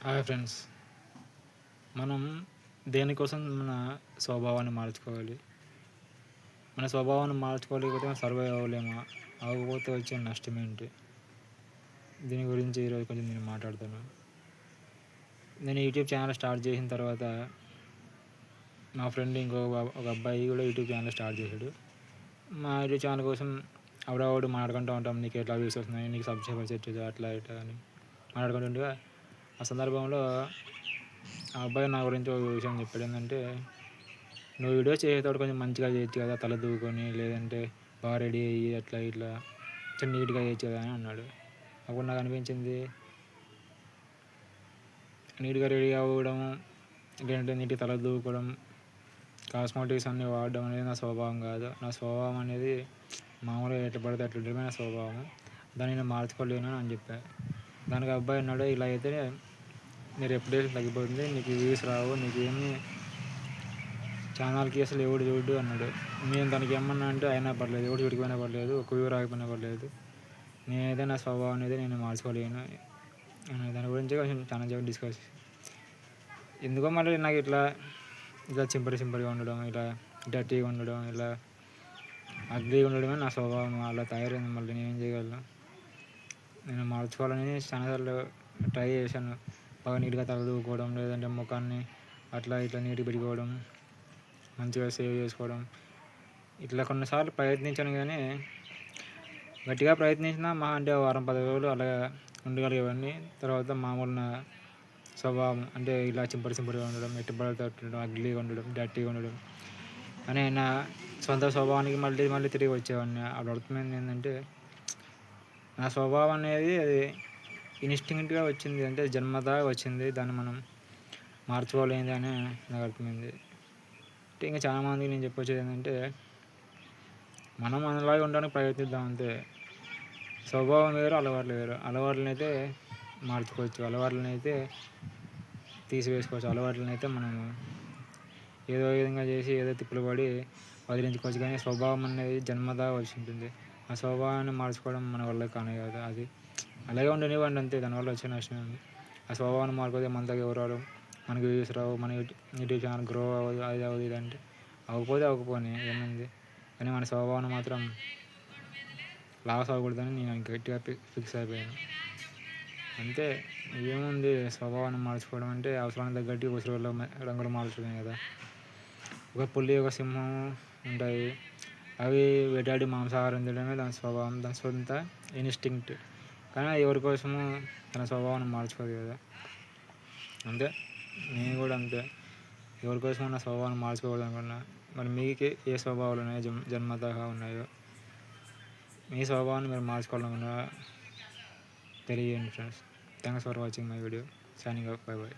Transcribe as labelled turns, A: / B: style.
A: Hi friends. మనం దేనికోసం మన స్వభావాన్ని మార్చుకోవాలి? మన స్వభావాన్ని మార్చుకోలేకపోతే మనం సర్వైవ్ అవ్వలేమా? అవ్వకపోతే వచ్చే నష్టం ఏంటి? దీని గురించి ఈరోజు కొంచెం నేను మాట్లాడతాను. నేను యూట్యూబ్ ఛానల్ స్టార్ట్ చేసిన తర్వాత మా ఫ్రెండ్ ఒక అబ్బాయి కూడా యూట్యూబ్ ఛానల్ స్టార్ట్ చేశాడు. మా యూట్యూబ్ ఛానల్ కోసం అప్పుడప్పుడు మాట్లాడుకుంటూ ఉంటాం. నీకు ఎట్లా వ్యూస్ వస్తున్నాయి, నీకు సబ్స్క్రైబర్స్ ఎట్లా అట్లా ఇట్లా అని మాట్లాడుకుంటుండగా ఆ సందర్భంలో ఆ అబ్బాయి నా గురించి ఒక విషయం చెప్పాడు. ఏంటంటే, నువ్వు వీడియో చేసేటప్పుడు కొంచెం మంచిగా చేయొచ్చు కదా, తల దూకొని, లేదంటే బాగా రెడీ అయ్యి అట్లా ఇట్లా కొంచెం నీట్గా చేయొచ్చు కదా అని అన్నాడు. అప్పుడు నాకు అనిపించింది, నీట్గా రెడీ అవ్వడం, లేదంటే నీట్గా తల దూకోవడం, కాస్మెటిక్స్ అన్నీ వాడడం అనేది నా స్వభావం కాదు. నా స్వభావం అనేది మామూలుగా ఎట్లా పడితే అట్లా ఉండడమే నా స్వభావం. దాన్ని నేను మార్చుకోలేను అని చెప్పాను. దానికి అబ్బాయి అన్నాడు, ఇలా అయితే నీ రెప్యుటేషన్ తగ్గిపోతుంది, నీకు వ్యూస్ రావు, నీకేమి ఛానల్కి అసలు ఎవడు చూడు అన్నాడు. నేను దానికి ఏమన్నా అంటే అయినా పర్లేదు, ఎవడు చూడిపోయినా పర్లేదు, ఒక వ్యూ రాకపోయినా పర్లేదు, నేనైతే నా స్వభావం అనేది నేను మార్చుకోలేను. దాని గురించి కొంచెం చాలా సేపు డిస్కస్. ఎందుకో మళ్ళీ నాకు ఇట్లా సింపల్గా ఉండడం, ఇలా డర్టీగా ఉండడం, ఇలా అగ్లీగా ఉండడమే నా స్వభావం. అలా తయారైంది. మళ్ళీ నేనేం చేయగలను? నేను మార్చుకోవాలని చాలాసార్లు ట్రై చేశాను. బాగా నీట్గా తలదూకోవడం, లేదంటే ముఖాన్ని అట్లా ఇట్లా నీట్గా పెట్టుకోవడం, మంచిగా సేవ్ చేసుకోవడం, ఇట్లా కొన్నిసార్లు ప్రయత్నించాను. కానీ గట్టిగా ప్రయత్నించినా మహా అంటే వారం 10 రోజులు అలా ఉండగలిగేవాడిని. తర్వాత మామూలు నా స్వభావం అంటే ఇలా సింపుల్గా ఉండడం, ఎట్టుబడితో ఉండడం, అగ్లీగా ఉండడం, డర్టీగా ఉండడం అని నా సొంత స్వభావానికి మళ్ళీ తిరిగి వచ్చేవాడిని. అప్పుడు అర్థమైంది ఏంటంటే, నా స్వభావం అనేది అది ఇన్స్టింక్ట్గా వచ్చింది, అంటే జన్మదా వచ్చింది. దాన్ని మనం మార్చుకోలేనిది అని నాకు అర్థమైంది. అంటే ఇంకా చాలామందికి నేను చెప్పొచ్చేది ఏంటంటే, మనం మనలాగే ఉండడానికి ప్రయత్నిద్దాం అంతే. స్వభావం వేరు, అలవాట్లు వేరు. అలవాట్లను అయితే మార్చుకోవచ్చు, అలవాట్లను అయితే తీసివేసుకోవచ్చు. అలవాట్లను అయితే మనం ఏదో విధంగా చేసి ఏదో తిప్పులు పడి వదిలించుకోవచ్చు. కానీ స్వభావం అనేది జన్మదా వచ్చి ఉంటుంది. ఆ స్వభావాన్ని మార్చుకోవడం మన వల్ల కానే కాదు. అది అలాగే ఉండనివ్వండి అంతే. దానివల్ల వచ్చే నష్టం ఉంది. ఆ స్వభావాన్ని మార్చుకోతే మన దగ్గర ఎవరు రావడం, మనకు వ్యూస్ రావు, మన యూట్యూబ్ ఛానల్ గ్రో అవ్వదు, అది అవ్వదు ఇదంటే అవ్వకపోని ఏమైంది. కానీ మన స్వభావాన్ని మాత్రం లాస్ అవ్వకూడదని నేను గట్టిగా ఫిక్స్ అయిపోయాను. అంతే, ఏముంది స్వభావాన్ని మార్చుకోవడం అంటే అవసరానికి తగ్గట్టు ఉసిరిలో రంగులు మార్చడమే కదా. ఒక పులి, ఒక సింహం ఉంటాయి. అవి వేటాడి మాంసాహారం తినడమే దాని స్వభావం, దాని సొంత ఇన్స్టింక్ట్. కానీ ఎవరి కోసము తన స్వభావాన్ని మార్చుకోదు కదా. అంతే, నేను కూడా అంతే. ఎవరి కోసం నా స్వభావాన్ని మార్చుకోకూడదు అనుకున్నా. మరి మీకు ఏ స్వభావాలు ఉన్నాయో, జన్మతహా ఉన్నాయో, మీ స్వభావాన్ని మీరు మార్చుకోవాలనుకున్నా తెలియజేయండి friends. Thanks for watching my video. Signing off. By by.